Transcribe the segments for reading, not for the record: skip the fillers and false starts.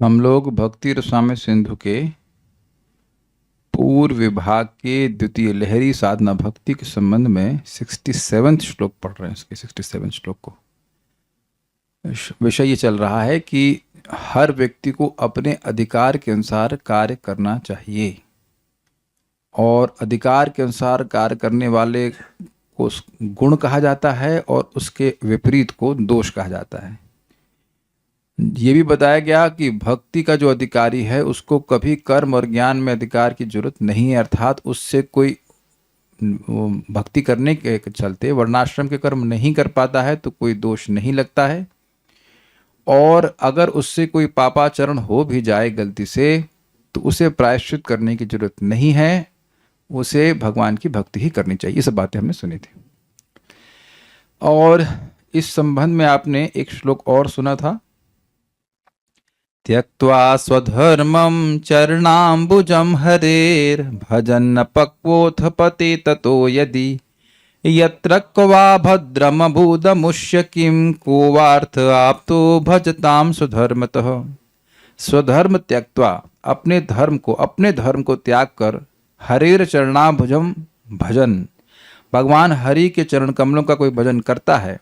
हम लोग भक्ति रसामृत सिंधु के पूर्व विभाग के द्वितीय लहरी साधना भक्ति के संबंध में 67 श्लोक पढ़ रहे हैं। इसके 67 श्लोक को विषय ये चल रहा है कि हर व्यक्ति को अपने अधिकार के अनुसार कार्य करना चाहिए और अधिकार के अनुसार कार्य करने वाले को गुण कहा जाता है और उसके विपरीत को दोष कहा जाता है। ये भी बताया गया कि भक्ति का जो अधिकारी है उसको कभी कर्म और ज्ञान में अधिकार की जरूरत नहीं है, अर्थात उससे कोई भक्ति करने के चलते वर्णाश्रम के कर्म नहीं कर पाता है तो कोई दोष नहीं लगता है, और अगर उससे कोई पापाचरण हो भी जाए गलती से तो उसे प्रायश्चित करने की जरूरत नहीं है, उसे भगवान की भक्ति ही करनी चाहिए। ये सब बातें हमने सुनी थी। और इस संबंध में आपने एक श्लोक और सुना था, त्यक्त्वा स्वधर्मं चरणाम्बुजं हरेर भजन्न पक्वोऽथ पते ततो यदि यत्र क्वा भद्रमभूदमुष्य किं को वार्थ आप्तो भजताम स्वधर्मतः। स्वधर्म त्यक्त्वा, अपने धर्म को त्याग कर हरेर चरणाम्बुजं भजन, भगवान हरि के चरण कमलों का कोई भजन करता है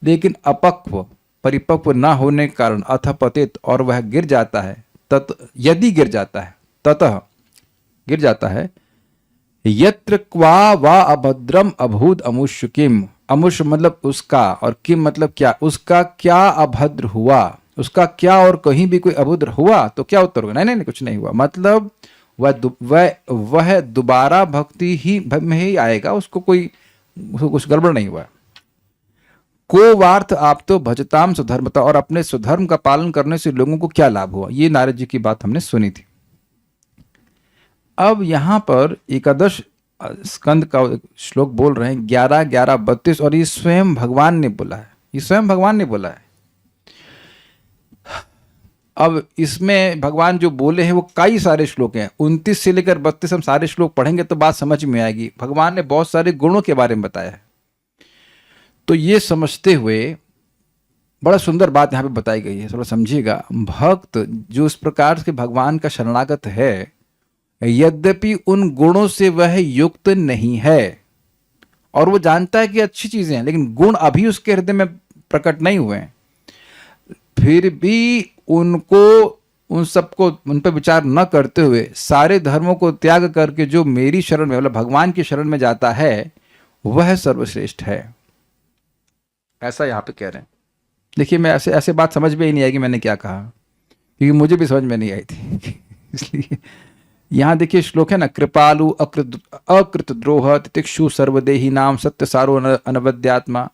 लेकिन अपक्व परिपक्व न होने के कारण अथ पतित, और वह गिर जाता है, यदि गिर जाता है, ततः गिर जाता है, यत्र क्वा वा अभद्रम अभूत अमुष्य किम, अमुष्य मतलब उसका और किम मतलब क्या, उसका क्या अभद्र हुआ, उसका क्या और कहीं भी कोई अभद्र हुआ तो क्या उत्तर होगा, नहीं कुछ नहीं हुआ, मतलब वह दोबारा भक्ति ही में ही आएगा, उसको कुछ गड़बड़ नहीं हुआ। को वार्थ आप तो भजताम स्वधर्मता, और अपने स्वधर्म का पालन करने से लोगों को क्या लाभ हुआ, ये नारद जी की बात हमने सुनी थी। अब यहां पर एकादश स्कंद का श्लोक बोल रहे हैं 11, 11, 32, और ये स्वयं भगवान ने बोला है, अब इसमें भगवान जो बोले हैं वो कई सारे श्लोक हैं, 29 से लेकर 32 हम सारे श्लोक पढ़ेंगे तो बात समझ में आएगी। भगवान ने बहुत सारे गुणों के बारे में बताया है, तो ये समझते हुए बड़ा सुंदर बात यहाँ पे बताई गई है, थोड़ा समझिएगा। भक्त जो इस प्रकार से भगवान का शरणागत है, यद्यपि उन गुणों से वह युक्त नहीं है और वो जानता है कि अच्छी चीजें हैं, लेकिन गुण अभी उसके हृदय में प्रकट नहीं हुए हैं, फिर भी उन पर विचार न करते हुए सारे धर्मों को त्याग करके जो मेरी शरण में मतलब भगवान की शरण में जाता है वह सर्वश्रेष्ठ है, ऐसा यहाँ पे कह रहे हैं। देखिए, मैं ऐसे बात समझ में ही नहीं आएगी मैंने क्या कहा, क्योंकि मुझे भी समझ में नहीं आई थी इसलिए यहाँ देखिए श्लोक है ना, कृपालु अकृत द्रोह तितिक्षु सर्वदेही नाम सत्य सारो अनवद्यात्मा।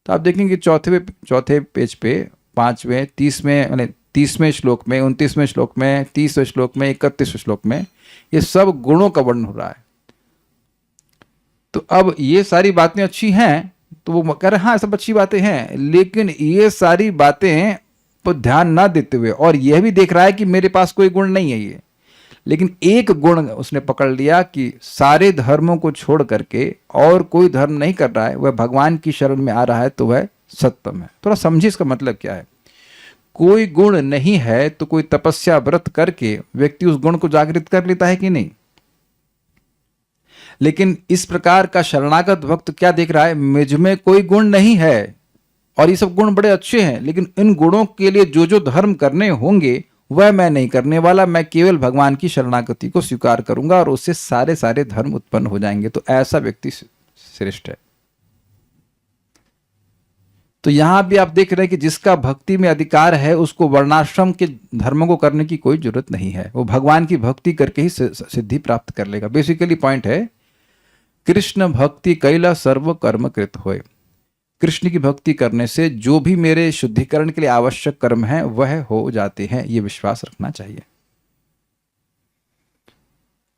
तो आप देखेंगे चौथे पेज पे 5वें 30वें श्लोक में, 29वें श्लोक में, 30वें श्लोक में, 31वें श्लोक में ये सब गुणों का वर्णन हो रहा है। तो अब ये सारी बातें अच्छी हैं तो वो कह रहे हाँ सब अच्छी बातें हैं, लेकिन ये सारी बातें पर ध्यान ना देते हुए और यह भी देख रहा है कि मेरे पास कोई गुण नहीं है ये, लेकिन एक गुण उसने पकड़ लिया कि सारे धर्मों को छोड़ करके और कोई धर्म नहीं कर रहा है, वह भगवान की शरण में आ रहा है तो वह सत्तम है। थोड़ा समझिए इसका मतलब क्या है। कोई गुण नहीं है तो कोई तपस्या व्रत करके व्यक्ति उस गुण को जागृत कर लेता है कि नहीं, लेकिन इस प्रकार का शरणागत भक्त क्या देख रहा है, मुझ में कोई गुण नहीं है और ये सब गुण बड़े अच्छे हैं, लेकिन इन गुणों के लिए जो धर्म करने होंगे वह मैं नहीं करने वाला, मैं केवल भगवान की शरणागति को स्वीकार करूंगा और उससे सारे धर्म उत्पन्न हो जाएंगे, तो ऐसा व्यक्ति श्रेष्ठ है। तो यहां भी आप देख रहे हैं कि जिसका भक्ति में अधिकार है उसको वर्णाश्रम के धर्मों को करने की कोई जरूरत नहीं है, वो भगवान की भक्ति करके ही सिद्धि प्राप्त कर लेगा। बेसिकली पॉइंट है, कृष्ण भक्ति कैला सर्व कर्म कृत होए, कृष्ण की भक्ति करने से जो भी मेरे शुद्धिकरण के लिए आवश्यक कर्म हैं वह हो जाते हैं, ये विश्वास रखना चाहिए।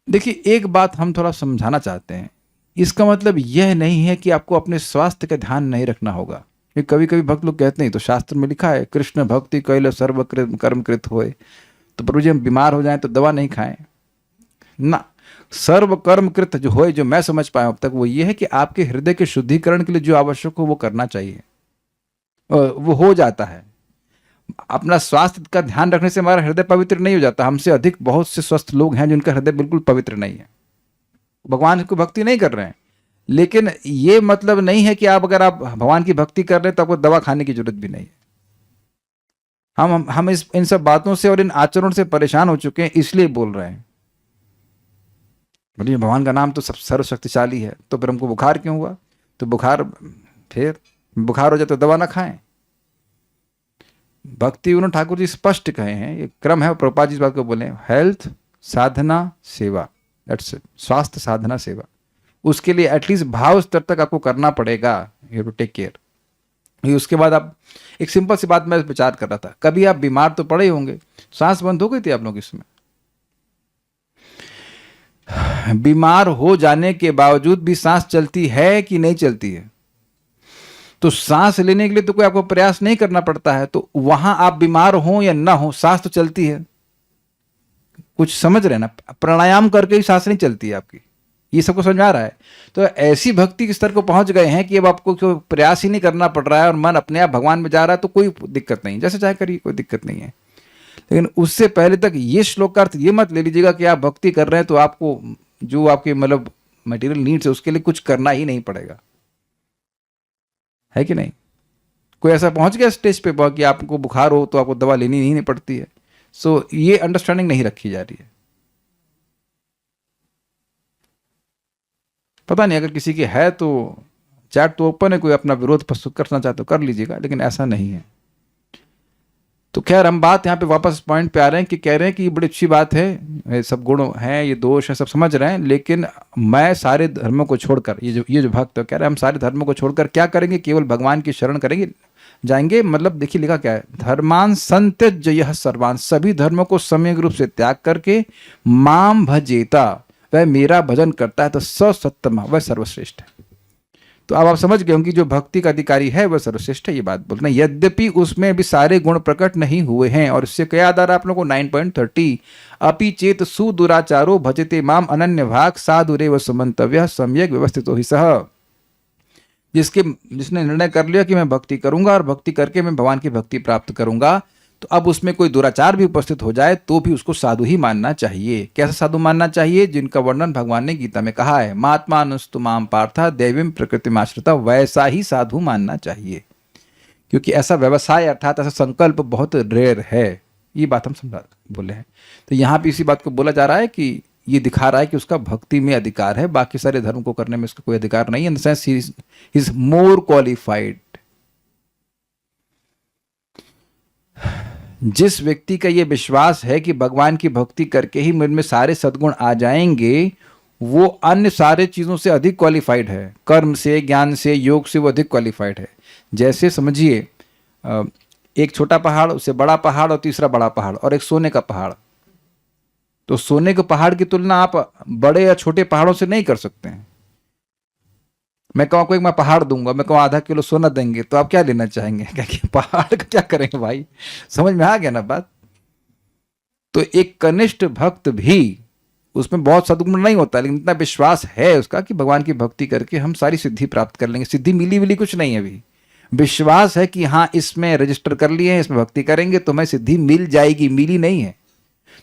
देखिए, एक बात हम थोड़ा समझाना चाहते हैं, इसका मतलब यह नहीं है कि आपको अपने स्वास्थ्य का ध्यान नहीं रखना होगा। ये कभी कभी भक्त लोग कहते हैं तो शास्त्र में लिखा है कृष्ण भक्ति कैल सर्व कर्म कृत होए, तो प्रभु जी हम बीमार हो जाएं तो दवा नहीं खाएं ना। सर्व कर्म कृत जो होए, जो मैं समझ पाया अब तक, वो ये है कि आपके हृदय के शुद्धिकरण के लिए जो आवश्यक हो वो करना चाहिए, वो हो जाता है। अपना स्वास्थ्य का ध्यान रखने से हमारा हृदय पवित्र नहीं हो जाता। हमसे अधिक बहुत से स्वस्थ लोग हैं जिनका हृदय बिल्कुल पवित्र नहीं है, भगवान की भक्ति नहीं कर रहे हैं। लेकिन ये मतलब नहीं है कि अगर आप भगवान की भक्ति कर रहे हैं तो आपको दवा खाने की जरूरत भी नहीं है। हम इन सब बातों से और इन आचरण से परेशान हो चुके हैं, इसलिए बोल रहे हैं। बोलिए भगवान का नाम तो सब सर्वशक्तिशाली है, तो फिर हमको बुखार क्यों हुआ? तो फिर बुखार हो जाए तो दवा ना खाएं। भक्ति विनोद ठाकुर जी स्पष्ट कहे हैं, ये क्रम है, प्रभुपाद जी इस बात को बोले, हेल्थ साधना सेवा, दैट्स इट, स्वास्थ्य साधना सेवा। उसके लिए एटलीस्ट भाव स्तर तक आपको करना पड़ेगा, you have to take care. उसके बाद आप, एक सिंपल सी बात मैं विचार कर रहा था, कभी आप बीमार तो पड़े होंगे, सांस बंद हो गई थी आप लोग इसमें? बीमार हो जाने के बावजूद भी सांस चलती है कि नहीं चलती है? तो सांस लेने के लिए तो कोई आपको प्रयास नहीं करना पड़ता है, तो वहां आप बीमार हो या ना हो सांस तो चलती है। कुछ समझ रहे ना? प्राणायाम करके ही सांस नहीं चलती है आपकी, ये सबको समझ आ रहा है? तो ऐसी भक्ति के स्तर को पहुंच गए हैं कि अब आपको कोई प्रयास ही नहीं करना पड़ रहा है और मन अपने आप भगवान में जा रहा है, तो कोई दिक्कत नहीं, जैसे चाहे करिए, कोई दिक्कत नहीं है। लेकिन उससे पहले तक ये श्लोक का अर्थ ये मत ले लीजिएगा कि आप भक्ति कर रहे हैं तो आपको जो आपके मतलब मटेरियल नीड्स है उसके लिए कुछ करना ही नहीं पड़ेगा, है कि नहीं? कोई ऐसा पहुंच गया स्टेज पे कि आपको बुखार हो तो आपको दवा लेनी नहीं पड़ती है। सो ये अंडरस्टैंडिंग नहीं रखी जा रही है। पता नहीं, अगर किसी की है तो चैट तो ओपन है, कोई अपना विरोध प्रस्तुत करना चाहे तो कर लीजिएगा, लेकिन ऐसा नहीं है। तो खैर हम बात यहाँ पे वापस पॉइंट पे आ रहे हैं कि कह रहे हैं कि ये बड़ी अच्छी बात है, ये सब गुण हैं, ये दोष है, सब समझ रहे हैं, लेकिन मैं सारे धर्मों को छोड़कर, ये जो भक्त कह रहे हैं हम सारे धर्मों को छोड़कर क्या करेंगे, केवल भगवान की शरण करेंगे, जाएंगे। मतलब देखिए लिखा क्या है, धर्मान संत्यज्य यह सर्वान, सभी धर्मों को सम्यक रूप से त्याग करके माम भजेता, वह मेरा भजन करता है तो स सत्तमा, वह सर्वश्रेष्ठ है। तो अब आप समझ गए होंगे जो भक्ति का अधिकारी है वह सर्वश्रेष्ठ है, ये बात बोलना। यद्यपि उसमें भी सारे गुण प्रकट नहीं हुए हैं, और इससे क्या याद आ रहा है आप लोगों को 9.30, अपि चेत सुदुराचारो भजते माम अनन्य भाग साधुरेव सुमंतव्य सम्यक व्यवस्थितो हि सह। जिसने निर्णय कर लिया कि मैं भक्ति करूंगा और भक्ति करके मैं भगवान की भक्ति प्राप्त करूंगा, तो अब उसमें कोई दुराचार भी उपस्थित हो जाए तो भी उसको साधु ही मानना चाहिए। कैसा साधु मानना चाहिए? जिनका वर्णन भगवान ने गीता में कहा है, महात्मानुस्तु माम पार्था दैवीं प्रकृतिमाश्रिता, वैसा ही साधु मानना चाहिए। क्योंकि ऐसा व्यवसाय अर्थात ऐसा संकल्प बहुत रेयर है, ये बात हम समझा बोले हैं। तो यहाँ पे इसी बात को बोला जा रहा है कि ये दिखा रहा है कि उसका भक्ति में अधिकार है, बाकी सारे धर्म को करने में उसका कोई अधिकार नहीं है। In the sense he is more qualified. जिस व्यक्ति का ये विश्वास है कि भगवान की भक्ति करके ही मुझ में सारे सद्गुण आ जाएंगे, वो अन्य सारे चीज़ों से अधिक क्वालिफाइड है। कर्म से, ज्ञान से, योग से वो अधिक क्वालिफाइड है। जैसे समझिए एक छोटा पहाड़, उससे बड़ा पहाड़ और तीसरा बड़ा पहाड़ और एक सोने का पहाड़। तो सोने के पहाड़ की तुलना आप बड़े या छोटे पहाड़ों से नहीं कर सकते हैं। मैं कहूँ कोई मैं पहाड़ दूंगा, मैं कहूँ आधा किलो सोना देंगे, तो आप क्या लेना चाहेंगे? क्या पहाड़ का क्या करेंगे भाई? समझ में आ गया ना बात? तो एक कनिष्ठ भक्त भी, उसमें बहुत सद्गुण नहीं होता, लेकिन इतना विश्वास है उसका कि भगवान की भक्ति करके हम सारी सिद्धि प्राप्त कर लेंगे। सिद्धि मिली कुछ नहीं है, अभी विश्वास है कि हाँ इसमें रजिस्टर कर लिए हैं, इसमें भक्ति करेंगे तो मैं सिद्धि मिल जाएगी, मिली नहीं है।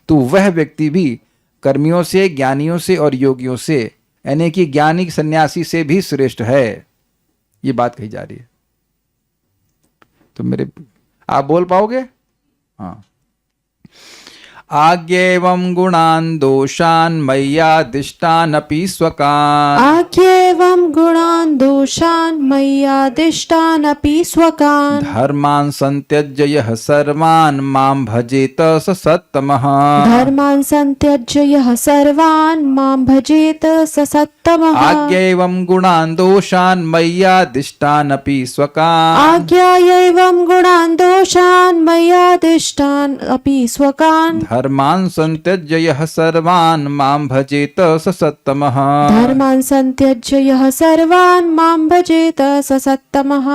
तो वह व्यक्ति भी कर्मियों से, ज्ञानियों से और योगियों से, यानी कि ज्ञानी सन्यासी से भी श्रेष्ठ है, ये बात कही जा रही है। तो आप बोल पाओगे? हाँ। आज्ञेवं गुणान् दोषान् मय्यादिष्टानपि स्वकान्, आज्ञेवं गुणान् दोषान् मय्यादिष्टानपि स्वकान्, धर्मान् संत्यज्य यः सर्वान् मां भजेत स सत्तमः, धर्मान् संत्यज्य यः सर्वान् मां भजेत स सत्तमः। आज्ञेवं गुणान् दोषान् मय्यादिष्टानपि स्वकान्, आज्ञेयैवं गुणान् दोषान् मय्यादिष्टान् अपि स्वकान्, धर्मान् संत्यज्य यः सर्वान् मां भजेत स सत्तमः, धर्मान् संत्यज्य यः सर्वान् मां भजेत स सत्तमः।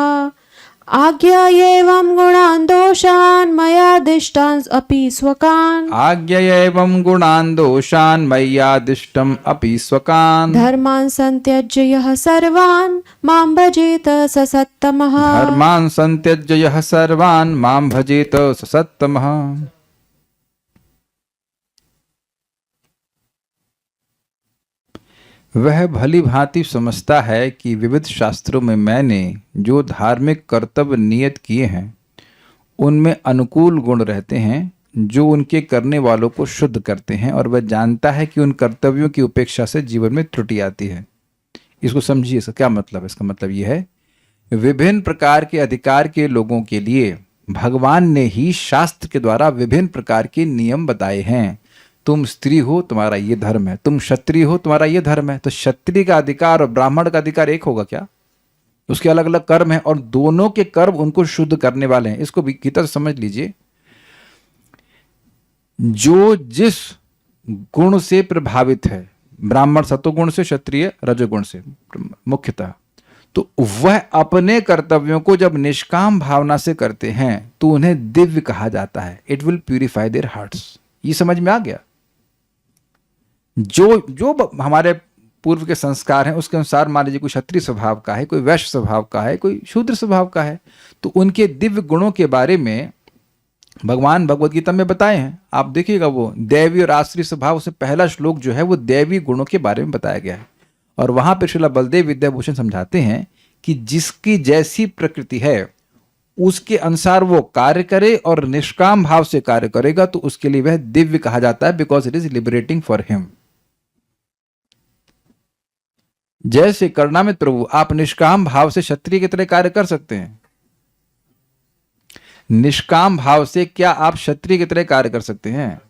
आज्ञा एवं गुणान् दोषान् मया दिष्टान् अपि स्वकान् आज्ञा एवं गुणान् दोषान् मय्यादिष्टम् अपि स्वकान् धर्मान् संत्यज्य यः सर्वान् मां भजेत स सत्तमः धर्मान् संत्यज्य यः सर्वान् मां भजेत स सत्तमः। वह भली भांति समझता है कि विविध शास्त्रों में मैंने जो धार्मिक कर्तव्य नियत किए हैं उनमें अनुकूल गुण रहते हैं जो उनके करने वालों को शुद्ध करते हैं, और वह जानता है कि उन कर्तव्यों की उपेक्षा से जीवन में त्रुटि आती है। इसको समझिए, इसका क्या मतलब है? इसका मतलब यह है, विभिन्न प्रकार के अधिकार के लोगों के लिए भगवान ने ही शास्त्र के द्वारा विभिन्न प्रकार के नियम बताए हैं। तुम स्त्री हो, तुम्हारा ये धर्म है, तुम क्षत्रिय हो, तुम्हारा ये धर्म है। तो क्षत्रिय का अधिकार और ब्राह्मण का अधिकार एक होगा क्या? उसके अलग अलग कर्म हैं और दोनों के कर्म उनको शुद्ध करने वाले हैं। इसको भी गीता से समझ लीजिए। जो जिस गुण से प्रभावित है, ब्राह्मण सत्वगुण से, क्षत्रिय रजोगुण से मुख्यतः, तो वह अपने कर्तव्यों को जब निष्काम भावना से करते हैं तो उन्हें दिव्य कहा जाता है। It will purify there hearts. ये समझ में आ गया? जो हमारे पूर्व के संस्कार हैं उसके अनुसार, मान लीजिए कोई क्षत्रिय स्वभाव का है, कोई वैश्य स्वभाव का है, कोई शूद्र स्वभाव का है, तो उनके दिव्य गुणों के बारे में भगवान भगवद गीता में बताए हैं। आप देखिएगा, वो दैवी और आश्रित स्वभाव से पहला श्लोक जो है वो दैवी गुणों के बारे में बताया गया है। और वहां पर श्रीला बलदेव विद्याभूषण समझाते हैं कि जिसकी जैसी प्रकृति है उसके अनुसार वो कार्य करे और निष्काम भाव से कार्य करेगा तो उसके लिए वह दिव्य कहा जाता है, because it is liberating for him. जैसे करुणामृत प्रभु, आप निष्काम भाव से क्षत्रिय की तरह कार्य कर सकते हैं। निष्काम भाव से क्या आप क्षत्रिय की तरह कार्य कर सकते हैं?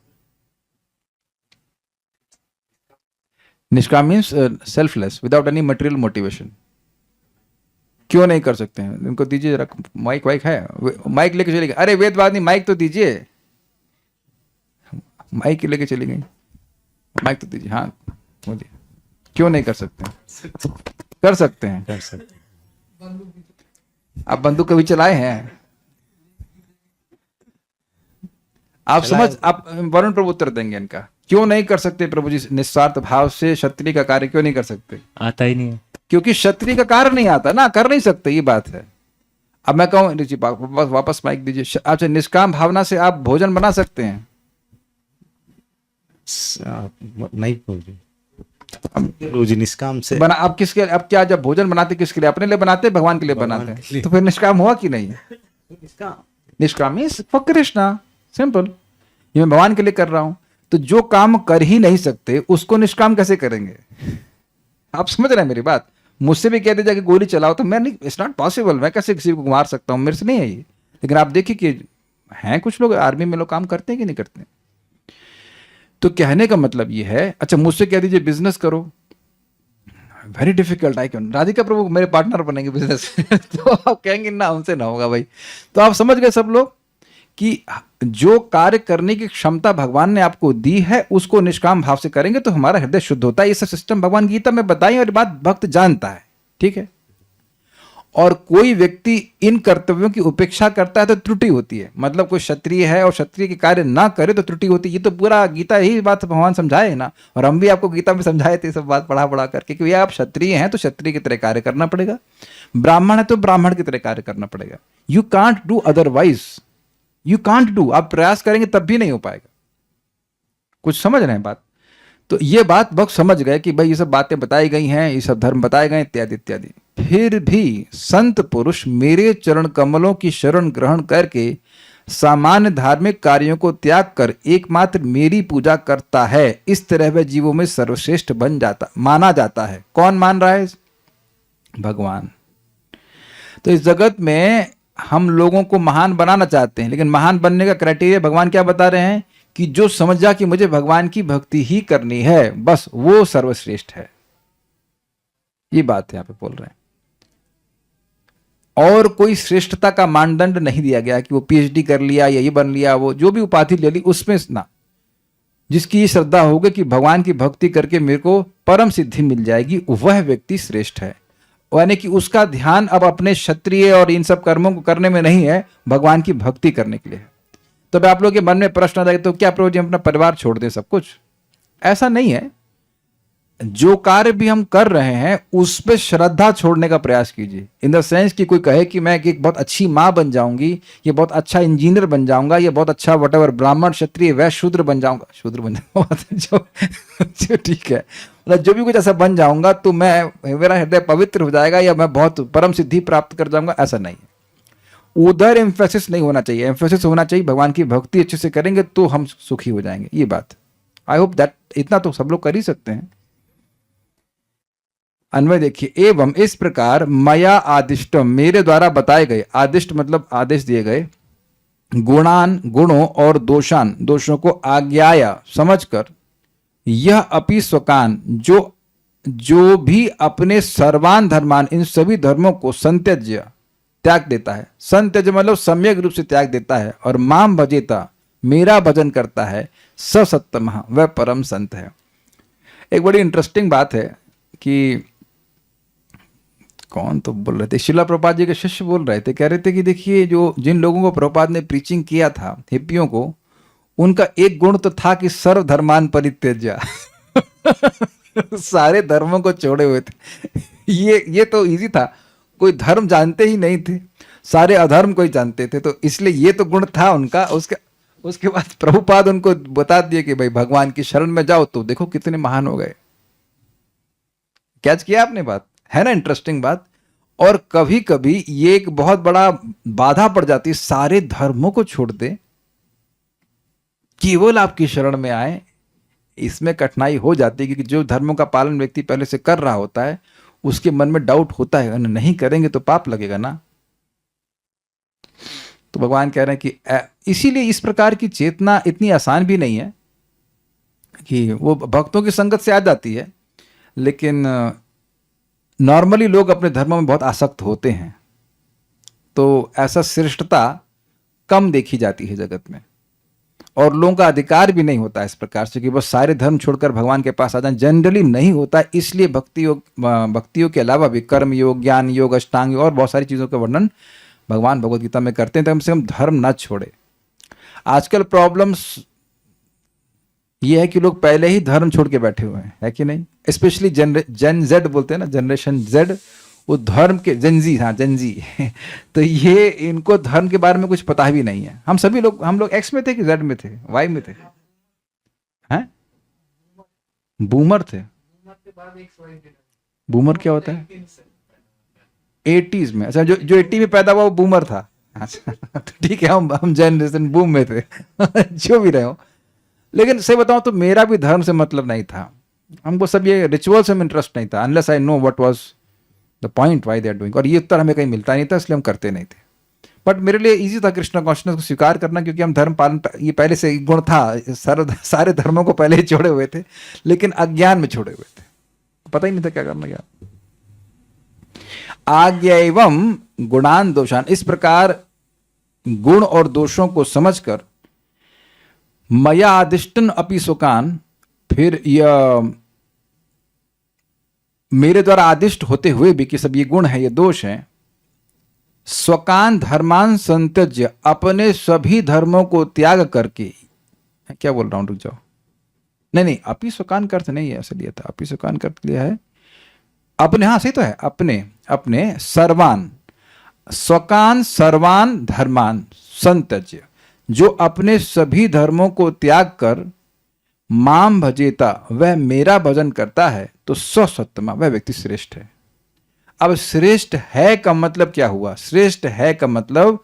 निष्काम means selfless, without any material motivation. क्यों नहीं कर सकते हैं? इनको दीजिए जरा माइक। वाइक है? माइक लेके चले गए। अरे वेदवादी, माइक तो दीजिए। माइक लेके चली गई, माइक तो दीजिए। हाँ बोलिए, क्यों नहीं कर सकते? कर सकते हैं, कर सकते। आप बंदूक कभी चलाए हैं? आप समझ, आप वरुण प्रभु उत्तर देंगे इनका। क्यों नहीं कर सकते प्रभु जी? निस्वार्थ भाव से क्षत्रिय का कार्य क्यों नहीं कर सकते? आता ही नहीं है। क्योंकि क्षत्रिय का कार्य नहीं आता ना, कर नहीं सकते, ये बात है। अब मैं कहूं, वापस माइक दीजिए। अच्छा, निष्काम भावना से आप भोजन बना सकते हैं? नहीं प्रभु जी, निष्काम से बना। अब किसके, अब क्या जब भोजन बनाते किसके लिए? अपने लिए बनाते, भगवान के लिए बनाते हैं। तो फिर निष्काम हुआ कि नहीं? निष्काम मीन्स फॉर कृष्णा, सिंपल। ये मैं भगवान के लिए कर रहा हूं। तो जो काम कर ही नहीं सकते उसको निष्काम कैसे करेंगे? आप समझ रहे हैं मेरी बात? मुझसे भी कह दीजिए कि गोली चलाओ तो मैं नहीं, इट्स नॉट पॉसिबल। मैं कैसे किसी को मार सकता हूं? मेरे से नहीं है ये। लेकिन आप देखिए कि हैं कुछ लोग आर्मी में, लोग काम करते हैं कि नहीं करते? तो कहने का मतलब ये है, अच्छा मुझसे कह दीजिए बिजनेस करो, very difficult. I can, Radhika प्रभु मेरे पार्टनर बनेंगे बिजनेस तो आप कहेंगे ना, हमसे ना होगा भाई। तो आप समझ गए सब लोग कि जो कार्य करने की क्षमता भगवान ने आपको दी है उसको निष्काम भाव से करेंगे तो हमारा हृदय शुद्ध होता है। ये सब सिस्टम भगवान गीता में बताई और बात भक्त जानता है, ठीक है। और कोई व्यक्ति इन कर्तव्यों की उपेक्षा करता है तो त्रुटि होती है। मतलब कोई क्षत्रिय है और क्षत्रिय के कार्य ना करे तो त्रुटि होती है। ये तो पूरा गीता ही बात भगवान समझाए है ना। और हम भी आपको गीता में समझाए थे सब बात पढ़ा करके कि आप क्षत्रिय हैं तो क्षत्रिय की तरह कार्य करना पड़ेगा, ब्राह्मण है तो ब्राह्मण की तरह कार्य करना पड़ेगा। You can't do otherwise, you can't do. आप प्रयास करेंगे तब भी नहीं हो पाएगा। कुछ समझ रहे हैं बात? तो ये बात बहुत समझ गए कि भाई ये सब बातें बताई गई हैं, ये सब धर्म बताए गए इत्यादि इत्यादि। फिर भी संत पुरुष मेरे चरण कमलों की शरण ग्रहण करके सामान्य धार्मिक कार्यों को त्याग कर एकमात्र मेरी पूजा करता है। इस तरह वह जीवों में सर्वश्रेष्ठ बन जाता, माना जाता है। कौन मान रहा है? भगवान। तो इस जगत में हम लोगों को महान बनाना चाहते हैं, लेकिन महान बनने का क्राइटेरिया भगवान क्या बता रहे हैं कि जो समझ जा कि मुझे भगवान की भक्ति ही करनी है, बस वो सर्वश्रेष्ठ है। ये बात यहां पे बोल रहे हैं। और कोई श्रेष्ठता का मानदंड नहीं दिया गया कि वो पीएचडी कर लिया या ये बन लिया, वो जो भी उपाधि ले ली उसमें ना। जिसकी ये श्रद्धा होगी कि भगवान की भक्ति करके मेरे को परम सिद्धि मिल जाएगी, वह व्यक्ति श्रेष्ठ है। यानी कि उसका ध्यान अब अपने क्षत्रिय और इन सब कर्मों को करने में नहीं है, भगवान की भक्ति करने के लिए है। तो अब आप लोगों के मन में प्रश्न आ जाए तो क्या प्रभु जी हम अपना परिवार छोड़ दें सब कुछ? ऐसा नहीं है। जो कार्य भी हम कर रहे हैं उस पर श्रद्धा छोड़ने का प्रयास कीजिए। इन द सेंस कि कोई कहे कि मैं एक बहुत अच्छी माँ बन जाऊंगी, ये बहुत अच्छा इंजीनियर बन जाऊंगा, ये बहुत अच्छा वटेवर ब्राह्मण क्षत्रिय वैश्य शूद्र बन जाऊंगा जो ठीक है, मतलब जो भी कुछ ऐसा बन जाऊंगा तो मैं, मेरा हृदय पवित्र हो जाएगा या मैं बहुत परम सिद्धि प्राप्त कर जाऊंगा, ऐसा नहीं है। उधर एम्फेसिस नहीं होना चाहिए। एम्फेसिस होना चाहिए भगवान की भक्ति अच्छे से करेंगे तो हम सुखी हो जाएंगे। ये बात आई होप दैट इतना तो सब लोग कर ही सकते हैं। अन्वय देखिए, एवं इस प्रकार मया आदिष्टम, मेरे द्वारा बताए गए, आदिष्ट मतलब आदेश दिए गए, गुणान गुणों और दोषान दोषों को आज्ञाया समझकर, यह अपि स्वकान जो भी अपने सर्वान धर्मान इन सभी धर्मों को संत्यज्य त्याग देता है, संत्यज्य मतलब सम्यक रूप से त्याग देता है, और माम भजेता मेरा भजन करता है, स सत्तमः वह परम संत है। एक बड़ी इंटरेस्टिंग बात है कि कौन तो बोल रहे थे, शिला प्रभुपाद जी के शिष्य बोल रहे थे, कह रहे थे कि देखिए जो जिन लोगों को प्रभुपाद ने प्रीचिंग किया था, हिप्पियों को, उनका एक गुण तो था कि सर्व धर्मान परित्यज्य सारे धर्मों को छोड़े हुए थे। ये तो इजी था, कोई धर्म जानते ही नहीं थे, सारे अधर्म को ही जानते थे, तो इसलिए ये तो गुण था उनका। उसके बाद प्रभुपाद उनको बता दिए कि भाई भगवान की शरण में जाओ तो देखो कितने महान हो गए। कैच किया आपने बात? है ना इंटरेस्टिंग बात। और कभी कभी ये एक बहुत बड़ा बाधा पड़ जाती है, सारे धर्मों को छोड़ दे, केवल आपकी शरण में आए, इसमें कठिनाई हो जाती है क्योंकि जो धर्मों का पालन व्यक्ति पहले से कर रहा होता है उसके मन में डाउट होता है, नहीं करेंगे तो पाप लगेगा ना। तो भगवान कह रहे हैं कि इसीलिए इस प्रकार की चेतना इतनी आसान भी नहीं है कि वो भक्तों की संगत से आ जाती है, लेकिन नॉर्मली लोग अपने धर्म में बहुत आसक्त होते हैं, तो ऐसा श्रेष्ठता कम देखी जाती है जगत में, और लोगों का अधिकार भी नहीं होता इस प्रकार से कि बस सारे धर्म छोड़कर भगवान के पास आ जाएं। जनरली नहीं होता, इसलिए भक्तियों के अलावा भी कर्म योग, ज्ञान योग, अष्टांग योग और बहुत सारी चीज़ों का वर्णन भगवान भगवद गीता में करते हैं। तो कम से कम धर्म न छोड़े। आजकल प्रॉब्लम्स ये है कि लोग पहले ही धर्म छोड़ के बैठे हुए हैं, है कि नहीं? स्पेशली जेन जेड बोलते हैं ना, जनरेशन जेड, वो धर्म के जेनजी, हाँ जेनजी तो ये इनको धर्म के बारे में कुछ पता भी नहीं है। हम लोग एक्स में थे कि जेड में थे, वाई में थे, हैं? बूमर थे। बूमर क्या होता है? 80s में। अच्छा, जो 80 में पैदा हुआ वो बूमर था। अच्छा तो ठीक है, हम जनरेशन बूम में थे जो भी रहे हो। लेकिन सही बताऊं तो मेरा भी धर्म से मतलब नहीं था, हमको सब ये रिचुअल्स में इंटरेस्ट नहीं था, unless I know what was the point why they are doing, और ये उत्तर हमें कहीं मिलता नहीं था, इसलिए हम करते नहीं थे। बट मेरे लिए इजी था कृष्ण कॉन्शियसनेस को स्वीकार करना, क्योंकि हम धर्म पालन, ये पहले से गुण था, सारे धर्मों को पहले ही छोड़े हुए थे, लेकिन अज्ञान में छोड़े हुए थे, पता ही नहीं था क्या करना क्या। आज्ञा एवं गुणान दोषान, इस प्रकार गुण और दोषों को समझकर, मया आदिष्टन अपि सुकान, फिर यह मेरे द्वारा आदिष्ट होते हुए भी कि सब ये गुण है, ये दोष है, स्वकान धर्मान संत्यज्य, अपने सभी धर्मों को त्याग करके, क्या बोल रहा हूं, रुक जाओ, नहीं अपि स्वकान का अर्थ नहीं है, ऐसे लिया था, अपि स्वकान का अर्थ लिया है अपने, हाँ सही तो है, अपने सर्वान, स्वकान सर्वान धर्मान संत्यज्य, जो अपने सभी धर्मों को त्याग कर माम भजेता, वह मेरा भजन करता है, तो सत्तमा, वह व्यक्ति श्रेष्ठ है। अब श्रेष्ठ है का मतलब क्या हुआ? श्रेष्ठ है का मतलब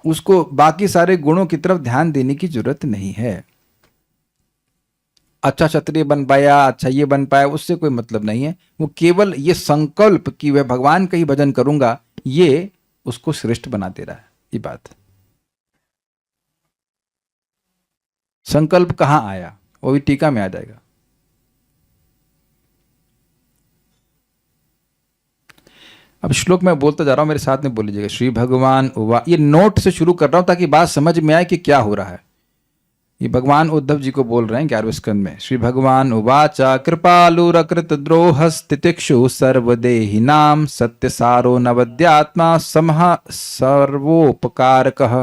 उसको बाकी सारे गुणों की तरफ ध्यान देने की जरूरत नहीं है। अच्छा क्षत्रिय बन पाया, अच्छा ये बन पाया, उससे कोई मतलब नहीं है। वो केवल ये संकल्प कि वह भगवान का ही भजन करूंगा, ये उसको श्रेष्ठ बना दे रहा है। ये बात, संकल्प कहां आया वो भी टीका में आ जाएगा। अब श्लोक मैं बोलता जा रहा हूं, मेरे साथ में बोल लीजिएगा। श्री भगवान उवा, ये नोट से शुरू कर रहा हूं ताकि बात समझ में आए कि क्या हो रहा है। ये भगवान उद्धव जी को बोल रहे हैं 11वें स्कंद में। श्री भगवान उवाचा कृपालुरकृत द्रोहस्तितिक्षु सर्वदेहिनां सत्यसारो नवद्यात्मा समः सर्वोपकारकः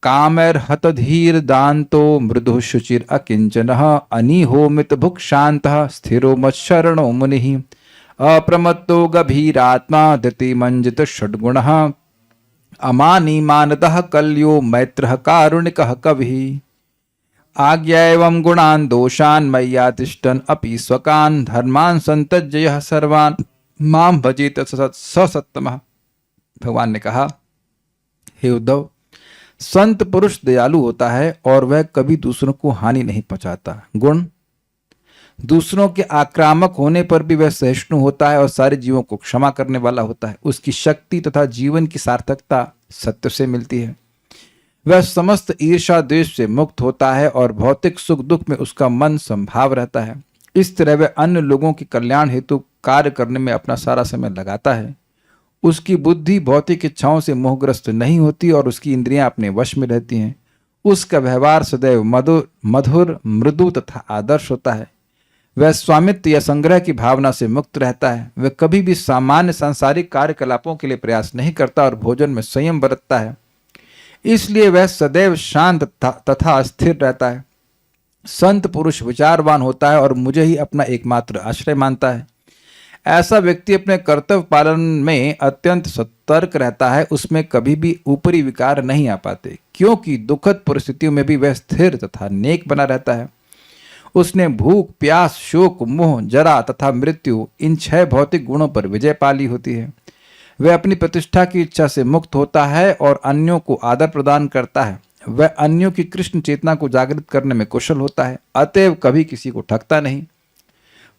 कामैर्हतधीर दान्तो मृदुः शुचिर अकिंचनः अनिहोमित भुक्शान्तः स्थिरो मच्छरणो मुनिः अप्रमत्तो गभीरात्मा धृतिमञ्जित षड्गुणः अमानी मानतः कल्यो मैत्रः कारुणिकः कविः आज्ञा एवं गुणान् दोषान् मय्यातिष्ठन् अपि स्वकान् धर्मान् संत्यज्य यः सर्वान् मां भजेत स सत्तमः। भगवान ने कहा, हे उद्धव, संत पुरुष दयालु होता है और वह कभी दूसरों को हानि नहीं पहुंचाता। गुण, दूसरों के आक्रामक होने पर भी वह सहिष्णु होता है और सारे जीवों को क्षमा करने वाला होता है। उसकी शक्ति तथा जीवन की सार्थकता सत्य से मिलती है। वह समस्त ईर्ष्या द्वेष से मुक्त होता है और भौतिक सुख दुख में उसका मन संभाव रहता है। इस तरह वह अन्य लोगों के कल्याण हेतु कार्य करने में अपना सारा समय लगाता है। उसकी बुद्धि भौतिक इच्छाओं से मोहग्रस्त नहीं होती और उसकी इंद्रियां अपने वश में रहती हैं। उसका व्यवहार सदैव मधुर मृदु तथा आदर्श होता है। वह स्वामित्व या संग्रह की भावना से मुक्त रहता है। वह कभी भी सामान्य सांसारिक कार्यकलापों के लिए प्रयास नहीं करता और भोजन में संयम बरतता है। इसलिए वह सदैव शांत तथा स्थिर रहता है। संत पुरुष विचारवान होता है और मुझे ही अपना एकमात्र आश्रय मानता है। ऐसा व्यक्ति अपने कर्तव्य पालन में अत्यंत सतर्क रहता है। उसमें कभी भी ऊपरी विकार नहीं आ पाते, क्योंकि दुखद परिस्थितियों में भी वह स्थिर तथा नेक बना रहता है। उसने भूख, प्यास, शोक, मोह, जरा तथा मृत्यु, इन 6 भौतिक गुणों पर विजय पाली होती है। वह अपनी प्रतिष्ठा की इच्छा से मुक्त होता है और अन्यों को आदर प्रदान करता है। वह अन्यों की कृष्ण चेतना को जागृत करने में कुशल होता है, अतएव कभी किसी को ठगता नहीं।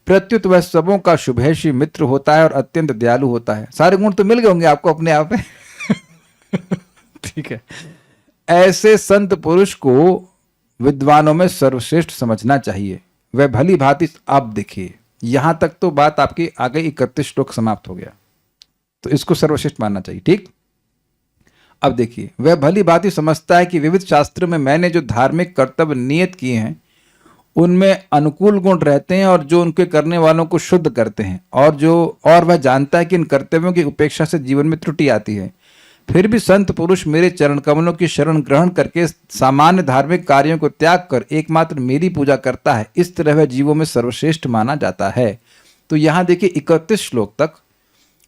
प्रत्युत वह सबों का शुभेशी मित्र होता है और अत्यंत दयालु होता है। सारे गुण तो मिल गए होंगे आपको अपने आप में। ठीक है। ऐसे संत पुरुष को विद्वानों में सर्वश्रेष्ठ समझना चाहिए। वह भली भांति, आप देखिए यहां तक तो बात आपकी आ गई, 31 श्लोक समाप्त हो गया, तो इसको सर्वश्रेष्ठ मानना चाहिए। ठीक, अब देखिए, वह भली भांति समझता है कि विविध शास्त्रों में मैंने जो धार्मिक कर्तव्य नियत किए हैं उनमें अनुकूल गुण रहते हैं और जो उनके करने वालों को शुद्ध करते हैं, और वह जानता है कि इन कर्तव्यों की उपेक्षा से जीवन में त्रुटि आती है। फिर भी संत पुरुष मेरे चरण कमलों की शरण ग्रहण करके सामान्य धार्मिक कार्यों को त्याग कर एकमात्र मेरी पूजा करता है। इस तरह वह जीवों में सर्वश्रेष्ठ माना जाता है। तो यहां देखिए 31 श्लोक तक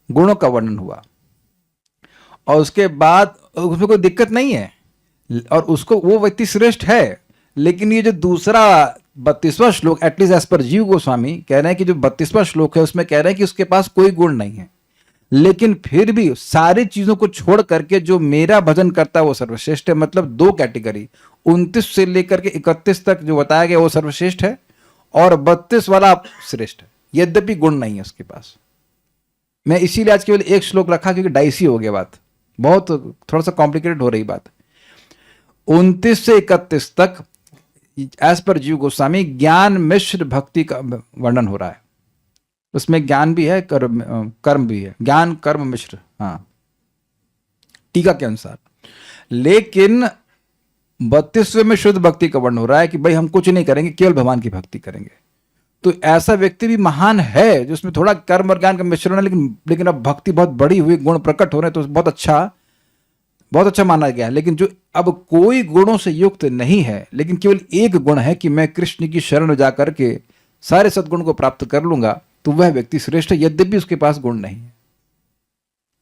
गुणों का वर्णन हुआ और उसके बाद उसमें कोई दिक्कत नहीं है और उसको वो व्यक्ति श्रेष्ठ है। लेकिन ये जो दूसरा 32वां श्लोक, एटलीस्ट एज पर जीव गोस्वामी कह रहे हैं कि जो 32वां श्लोक है उसमें कह रहे हैं कि उसके पास कोई गुण नहीं है, लेकिन फिर भी सारी चीजों को छोड़ करके जो मेरा भजन करता है वो सर्वश्रेष्ठ है। मतलब 2 कैटेगरी, 29 से लेकर के 31 तक जो बताया गया वो सर्वश्रेष्ठ है और 32 वाला श्रेष्ठ है, यद्यपि गुण नहीं है उसके पास। मैं इसीलिए आज केवल 1 श्लोक रखा क्योंकि डाइसी हो गया बात, बहुत थोड़ा सा कॉम्प्लिकेटेड हो रही बात। 29 से 31 तक एज पर जीव गोस्वामी ज्ञान मिश्र भक्ति का वर्णन हो रहा है। उसमें ज्ञान भी है, कर्म भी है, ज्ञान कर्म मिश्र, हाँ, टीका के अनुसार। लेकिन 32वें में शुद्ध भक्ति का वर्णन हो रहा है कि भाई हम कुछ नहीं करेंगे, केवल भगवान की भक्ति करेंगे। तो ऐसा व्यक्ति भी महान है जिसमें थोड़ा कर्म और ज्ञान का मिश्रण है, लेकिन अब भक्ति बहुत बड़ी हुई, गुण प्रकट हो रहे हैं, तो बहुत अच्छा माना गया है। लेकिन जो अब कोई गुणों से युक्त नहीं है, लेकिन केवल एक गुण है कि मैं कृष्ण की शरण जाकर के सारे सद्गुण को प्राप्त कर लूंगा, तो वह व्यक्ति श्रेष्ठ है, यद्यपि उसके पास गुण नहीं है।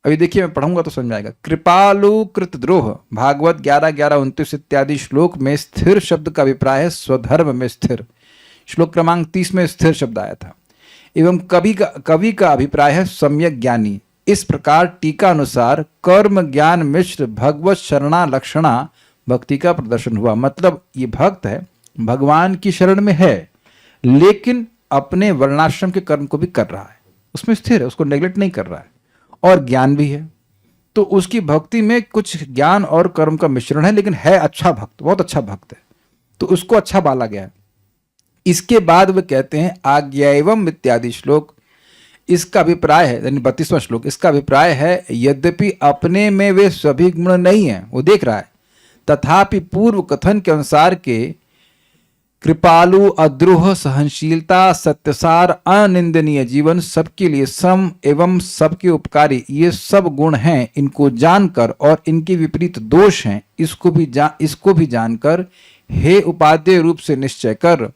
अभी देखिए, मैं पढ़ूंगा तो समझ आएगा। कृपालु कृत द्रोह, भागवत 11:11-29 इत्यादि श्लोक में स्थिर शब्द का अभिप्राय है स्वधर्म में स्थिर। श्लोक क्रमांक 30 में स्थिर शब्द आया था। एवं कवि का अभिप्राय है सम्यक ज्ञानी। इस प्रकार टीका अनुसार कर्म ज्ञान मिश्र भगवत शरणा लक्षणा भक्ति का प्रदर्शन हुआ। मतलब ये भक्त है, भगवान की शरण में है, लेकिन अपने वर्णाश्रम के कर्म को भी कर रहा है, उसमें स्थिर है, उसको नेग्लेक्ट नहीं कर रहा है, और ज्ञान भी है। तो उसकी भक्ति में कुछ ज्ञान और कर्म का मिश्रण है, लेकिन है अच्छा भक्त, बहुत अच्छा भक्त है, तो उसको अच्छा बाला गया है। इसके बाद वे कहते हैं आज्ञा एवं इत्यादि श्लोक, इसका अभिप्राय है, यानी 32वां श्लोक, इसका अभिप्राय है यद्यपि अपने में वे सभी गुण नहीं है, वो देख रहा है, तथापि पूर्व कथन के अनुसार के कृपालु, अद्रोह, सहनशीलता, सत्यसार, अनिंदनीय जीवन, सबके लिए सम एवं सबके उपकारी, ये सब गुण हैं। इनको जानकर और इनके विपरीत दोष हैं, इसको भी जानकर हे उपादेय रूप से निश्चय कर।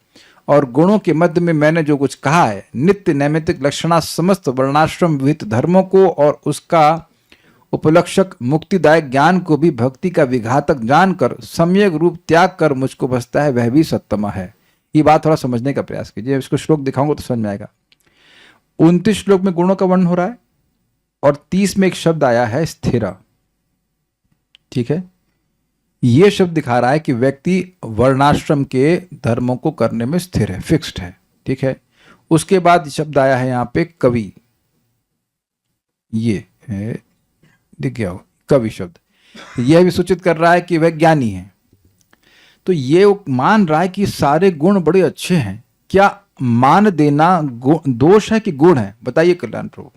और गुणों के मध्य में मैंने जो कुछ कहा है, नित्य नैमित्तिक लक्षणा समस्त वर्णाश्रम विहित धर्मों को और उसका उपलक्षक मुक्तिदायक ज्ञान को भी भक्ति का विघातक जानकर सम्यक रूप त्याग कर मुझको बसता है, वह भी सत्तमा है। ये बात थोड़ा समझने का प्रयास कीजिए, इसको श्लोक दिखाऊंगा तो समझ में आएगा। 29 श्लोक में गुणों का वर्णन हो रहा है और 30 में एक शब्द आया है स्थिर। ठीक है, यह शब्द दिखा रहा है कि व्यक्ति वर्णाश्रम के धर्मों को करने में स्थिर है, फिक्स्ड है। ठीक है, उसके बाद शब्द आया है यहां पे कवि, ये है, दिख गया हो कवि शब्द, यह भी सूचित कर रहा है कि वह ज्ञानी है। तो ये मान रहा है कि सारे गुण बड़े अच्छे हैं। क्या मान देना दोष है कि गुण है? बताइए कल्याण प्रभु।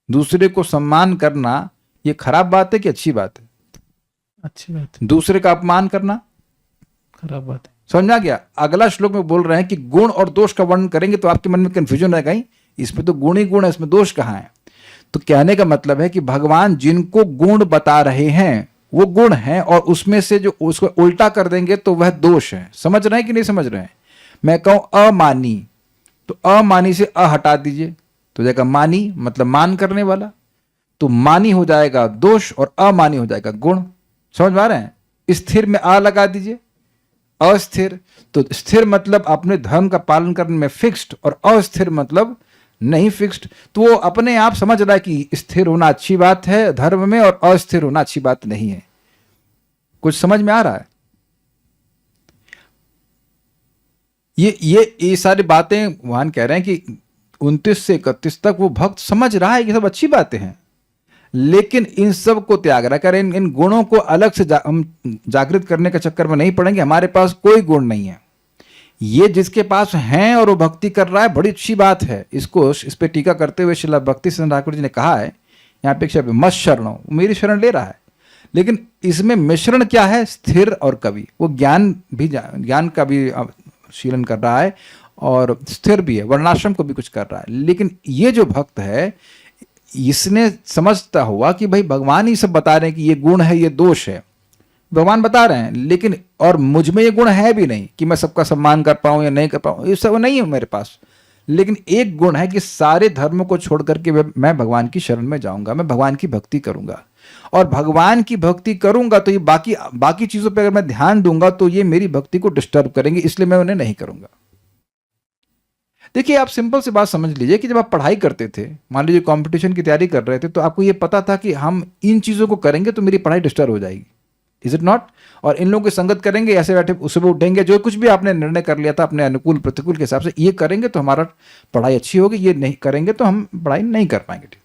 दूसरे को सम्मान करना ये खराब बात है कि अच्छी बात है? अच्छी बात है। दूसरे का अपमान करना खराब बात है। समझा गया? अगला श्लोक में बोल रहे हैं कि गुण और दोष का वर्णन करेंगे तो आपके मन में कंफ्यूजन रहेगा, ही इसमें तो गुण ही गुण है, इसमें दोष कहाँ है? तो कहने का मतलब है कि भगवान जिनको गुण बता रहे हैं वो गुण है, और उसमें से जो उसको उल्टा कर देंगे तो वह दोष है। समझ रहे हैं कि नहीं समझ रहे हैं? मैं कहूं अमानी, तो अमानी से अ हटा दीजिए तो जाएगा मानी, मतलब मान करने वाला। तो मानी हो जाएगा दोष और अमानी हो जाएगा गुण। समझ पा रहे हैं? स्थिर में आ लगा दीजिए, अस्थिर। तो स्थिर मतलब अपने धर्म का पालन करने में फिक्स्ड, और अस्थिर मतलब नहीं फिक्स्ड। तो वो अपने आप समझ रहा है कि स्थिर होना अच्छी बात है धर्म में और अस्थिर होना अच्छी बात नहीं है। कुछ समझ में आ रहा है? ये सारी बातें भगवान कह रहे हैं कि 29 से 31 तक वो भक्त समझ रहा है कि सब अच्छी बातें हैं, लेकिन इन सब को त्याग रहा है। इन गुणों को अलग से हम जागृत करने के चक्कर में नहीं पड़ेंगे। हमारे पास कोई गुण नहीं है, ये जिसके पास हैं और वो भक्ति कर रहा है, बड़ी अच्छी बात है। इस पे टीका करते हुए श्रील भक्ति सिद्धांत ठाकुर जी ने कहा है, यहाँ पे शब्द मत शरणो, मेरी शरण ले रहा है, लेकिन इसमें मिश्रण क्या है? स्थिर और कवि। वो ज्ञान का भी शीलन कर रहा है और स्थिर भी है, वर्णाश्रम को भी कुछ कर रहा है। लेकिन ये जो भक्त है, इसने समझता हुआ कि भाई भगवान ही सब बता रहे हैं कि ये गुण है, ये दोष है, भगवान बता रहे हैं, लेकिन और मुझ में ये गुण है भी नहीं कि मैं सबका सम्मान कर पाऊं या नहीं कर पाऊं, ये सब नहीं है मेरे पास। लेकिन एक गुण है कि सारे धर्मों को छोड़ करके मैं भगवान की शरण में जाऊंगा, मैं भगवान की भक्ति करूंगा। और भगवान की भक्ति करूंगा तो ये बाकी चीजों पर अगर मैं ध्यान दूंगा तो ये मेरी भक्ति को डिस्टर्ब करेंगे, इसलिए मैं उन्हें नहीं करूंगा। देखिए, आप सिंपल सी बात समझ लीजिए कि जब आप पढ़ाई करते थे, मान लीजिए कंपटीशन की तैयारी कर रहे थे, तो आपको ये पता था कि हम इन चीजों को करेंगे तो मेरी पढ़ाई डिस्टर्ब हो जाएगी। Is it not? और इन लोगों की संगत करेंगे, ऐसे बैठे सुबह उठेंगे, जो कुछ भी आपने निर्णय कर लिया था अपने अनुकूल प्रतिकूल के हिसाब से, ये करेंगे तो हमारा पढ़ाई अच्छी होगी, ये नहीं करेंगे तो हम पढ़ाई नहीं कर पाएंगे।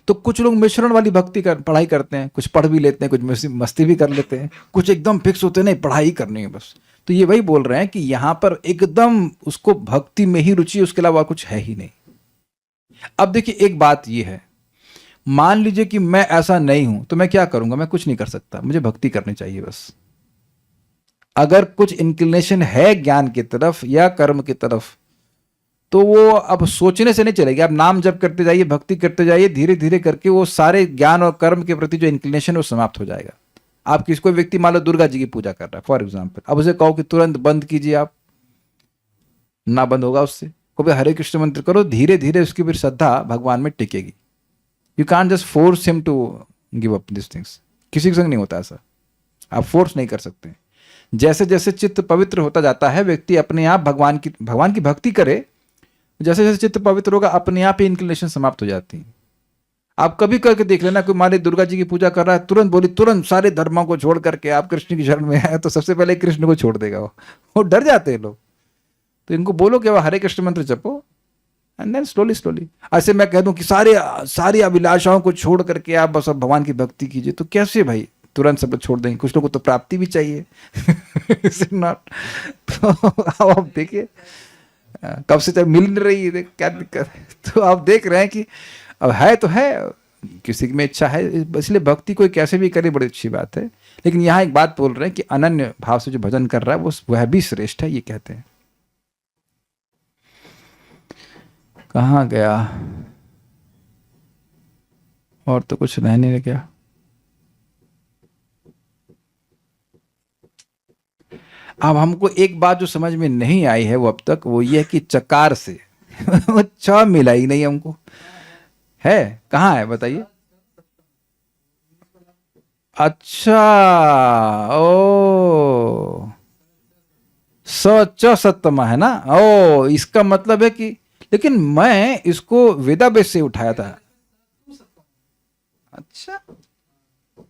तो कुछ लोग मिश्रण वाली पढ़ाई करते हैं, कुछ पढ़ भी लेते हैं, कुछ मस्ती भी कर लेते हैं, कुछ एकदम फिक्स होते हैं, नहीं पढ़ाई करनी है बस। तो ये वही बोल रहे हैं कि यहां पर एकदम उसको भक्ति में ही रुचि, उसके अलावा कुछ है ही नहीं। अब देखिए, एक बात ये है, मान लीजिए कि मैं ऐसा नहीं हूं तो मैं क्या करूंगा? मैं कुछ नहीं कर सकता, मुझे भक्ति करनी चाहिए बस। अगर कुछ इंक्लिनेशन है ज्ञान की तरफ या कर्म की तरफ, तो वो अब सोचने से नहीं चलेगी। आप नाम जप करते जाइए, भक्ति करते जाइए, धीरे धीरे करके वो सारे ज्ञान और कर्म के प्रति जो इंक्लिनेशन है वो समाप्त हो जाएगा। आप कोई व्यक्ति मान लो दुर्गा जी की पूजा कर रहा है फॉर एग्जाम्पल, अब उसे कहो कि तुरंत बंद कीजिए, आप ना बंद होगा उससे। कभी हरे कृष्ण मंत्र करो, धीरे धीरे उसकी फिर श्रद्धा भगवान में टिकेगी। You can't just force him to give up this things. किसी के संग नहीं होता ऐसा, आप फोर्स नहीं कर सकते। जैसे जैसे चित्त पवित्र होता जाता है, व्यक्ति अपने आप भगवान की भक्ति करे, जैसे जैसे चित्त पवित्र होगा अपने आप ही इंक्लिनेशन समाप्त हो जाती है। आप कभी करके देख लेना, कोई मान ली दुर्गा जी की पूजा कर रहा है, तुरंत सारे धर्मों को छोड़ करके आप कृष्ण की शरण में आए, तो सबसे पहले कृष्ण को छोड़ देगा वो डर जाते हैं लोग। तो इनको बोलो कि वो हरे कृष्ण मंत्र जपो, एंड देन स्लोली। ऐसे मैं कह दूं कि सारी अभिलाषाओं को छोड़ करके आप बस अब भगवान की भक्ति कीजिए, तो कैसे भाई तुरंत सब छोड़ देंगे? कुछ लोगों को तो प्राप्ति भी चाहिए। Is it not? तो आप देखिए, कब से तक मिल नहीं रही है, क्या दिक्कत है? तो आप देख रहे हैं कि अब है तो है, किसी में इच्छा है, इसलिए भक्ति कोई कैसे भी करे बड़ी अच्छी बात है। लेकिन यहाँ एक बात बोल रहे हैं कि अनन्य भाव से जो भजन कर रहा है वह भी श्रेष्ठ है, ये कहते हैं। कहाँ गया, और तो कुछ रहने लग गया। अब हमको एक बात जो समझ में नहीं आई है वो अब तक, वो ये है कि चकार से वो छ मिला ही नहीं हमको, है कहाँ है बताइए। अच्छा, ओ च सत्तमा है ना, ओ इसका मतलब है कि, लेकिन मैं इसको वेदावेश से उठाया था। अच्छा,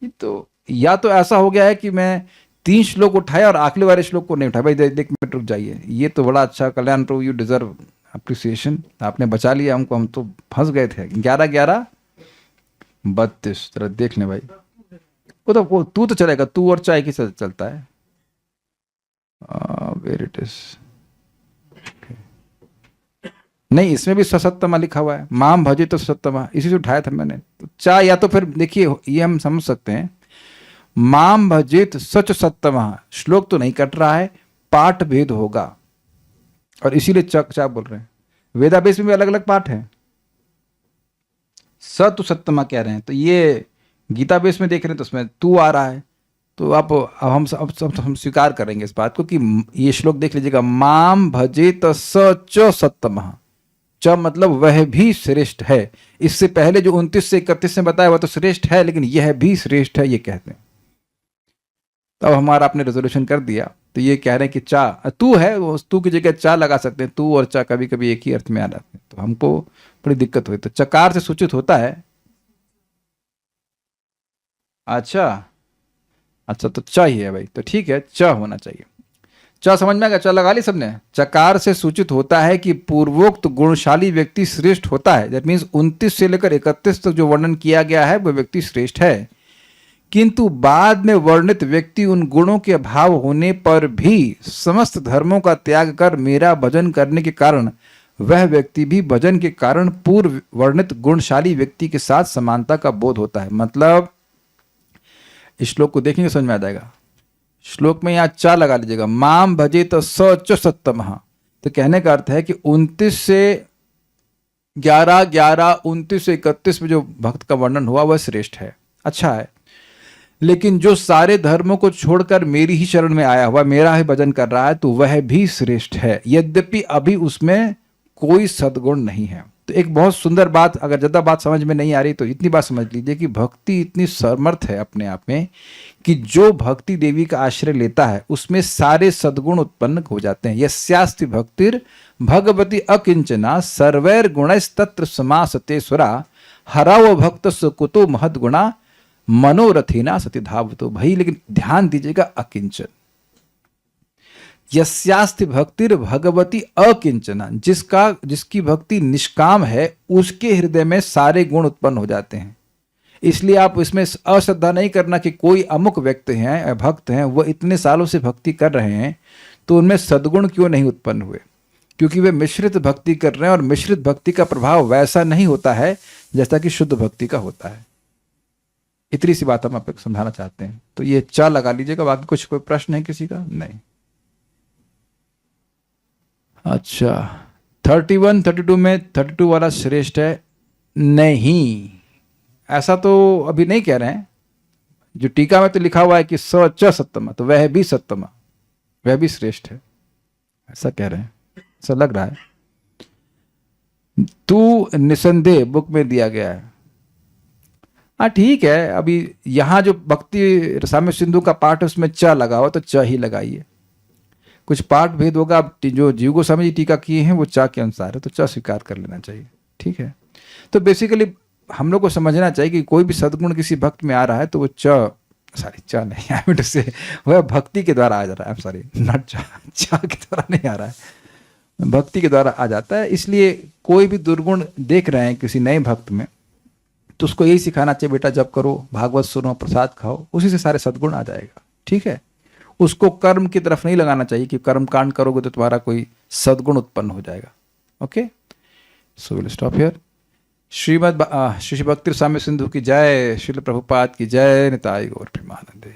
ये तो या तो ऐसा हो गया है कि मैं 3 श्लोक उठाया और आखिरी वाले श्लोक को नहीं उठाया। भाई देख मिनट रुक जाइए, ये तो बड़ा अच्छा, कल्याण प्रभु यू डिजर्व अप्रिसिएशन, आपने बचा लिया हमको, हम तो फंस गए थे। 11-11-32 जरा देख ले भाई, वो तू तो चलेगा, तू और चाय की चलता है। वेर इट इज, नहीं इसमें भी ससत्तमा लिखा हुआ है, माम भजे तो सत्तमा, इसी से उठाया था मैंने। तो चा या तो फिर देखिए ये हम समझ सकते हैं, माम भजित सच सत्तमा, श्लोक तो नहीं कट रहा है, पाठ भेद होगा और इसीलिए चक चा बोल रहे हैं। वेदावेश में भी अलग अलग पाठ है, सतु सत्तमा कह रहे हैं, तो ये गीता बेस में देख रहे हैं तो उसमें तू आ रहा है। तो अब हम स्वीकार करेंगे इस बात को कि ये श्लोक देख लीजिएगा, माम भजेत सच सत्तमः, च मतलब वह भी श्रेष्ठ है। इससे पहले जो 29 से 31 में बताया वह तो श्रेष्ठ है, लेकिन यह भी श्रेष्ठ है, ये कहते हैं। तो अब हमारा आपने रेजोल्यूशन कर दिया, तो ये कह रहे हैं कि चा तू है, उस तू की जगह चा लगा सकते हैं, तू और चा कभी कभी एक ही अर्थ में आ जाते हैं, तो हमको बड़ी दिक्कत हुई। तो चकार से सूचित होता है, अच्छा तो च ही है भाई, तो ठीक है, च होना चाहिए। च समझ में आ गया, च लगा ली सबने। चकार से सूचित होता है कि पूर्वोक्त गुणशाली व्यक्ति श्रेष्ठ होता है। दैट मीन्स 29 से लेकर 31 तक जो वर्णन किया गया है वह व्यक्ति श्रेष्ठ है, किंतु बाद में वर्णित व्यक्ति उन गुणों के अभाव होने पर भी समस्त धर्मों का त्याग कर मेरा भजन करने के कारण वह व्यक्ति भी भजन के कारण पूर्व वर्णित गुणशाली व्यक्ति के साथ समानता का बोध होता है। मतलब इस श्लोक को देखेंगे समझ में आ जाएगा। श्लोक में यहाँ चा लगा लीजिएगा, माम भजे तो सच सत्तमः, तो कहने का अर्थ है कि 29 से 29 से 31 में जो भक्त का वर्णन हुआ वह श्रेष्ठ है, अच्छा है। लेकिन जो सारे धर्मों को छोड़कर मेरी ही शरण में आया हुआ, मेरा ही भजन कर रहा है, तो वह भी श्रेष्ठ है, यद्यपि अभी उसमें कोई सद्गुण नहीं है। तो एक बहुत सुंदर बात, अगर ज़्यादा बात समझ में नहीं आ रही तो इतनी बात समझ लीजिए कि भक्ति इतनी समर्थ है अपने आप में कि जो भक्ति देवी का आश्रय लेता है उसमें सारे सद्गुण उत्पन्न हो जाते हैं। यस्यास्ति भक्तिर् भगवती अकिंचना सर्वैर गुणैस्तत्र समासते सुरा हराव भक्त कुतो महद्गुणा मनोरथीना सती धावतो। भाई लेकिन ध्यान दीजिएगा, अकिंचन, यस्यास्ति भक्तिर भगवती अकिंचना, जिसकी भक्ति निष्काम है उसके हृदय में सारे गुण उत्पन्न हो जाते हैं। इसलिए आप इसमें अश्रद्धा नहीं करना कि कोई अमुक व्यक्ति हैं, भक्त हैं, वो इतने सालों से भक्ति कर रहे हैं तो उनमें सद्गुण क्यों नहीं उत्पन्न हुए, क्योंकि वे मिश्रित भक्ति कर रहे हैं और मिश्रित भक्ति का प्रभाव वैसा नहीं होता है जैसा कि शुद्ध भक्ति का होता है। इतनी सी बात हम आपको समझाना चाहते हैं। तो ये चा लगा लीजिएगा। बाकी कुछ कोई प्रश्न है किसी का? नहीं। अच्छा, 31 32 में 32 वाला श्रेष्ठ है? नहीं, ऐसा तो अभी नहीं कह रहे हैं। जो टीका में तो लिखा हुआ है कि स च सत्तमा, तो वह भी सत्तमा, वह भी श्रेष्ठ है, ऐसा कह रहे हैं, ऐसा लग रहा है। तू निसंदेह बुक में दिया गया है। हाँ ठीक है, अभी यहाँ जो भक्ति रसामृत सिंधु का पाठ है उसमें च लगा हुआ, तो च ही लगाइए। कुछ पाठ भेद होगा, अब जो जीव गोस्वामी जी टीका किए हैं वो च के अनुसार है, तो च स्वीकार कर लेना चाहिए, ठीक है। तो बेसिकली हम लोग को समझना चाहिए कि कोई भी सद्गुण किसी भक्त में आ रहा है तो वो च नहीं, आई मीन टू से वह भक्ति के द्वारा आ जा रहा है, सॉरी नॉट च के द्वारा नहीं आ रहा है, भक्ति के द्वारा आ जाता है। इसलिए कोई भी दुर्गुण देख रहे हैं किसी नए भक्त में तो उसको यही सिखाना चाहिए, बेटा जब करो, भागवत सुनो, प्रसाद खाओ, उसी से सारे सद्गुण आ जाएगा, ठीक है। उसको कर्म की तरफ नहीं लगाना चाहिए कि कर्म कांड करोगे तो तुम्हारा कोई सद्गुण उत्पन्न हो जाएगा। Okay, so will stop here. Shri भक्ति रसामृत सिंधु की जय, श्रील प्रभुपाद की जय, निताई गौर प्रेमानंदे।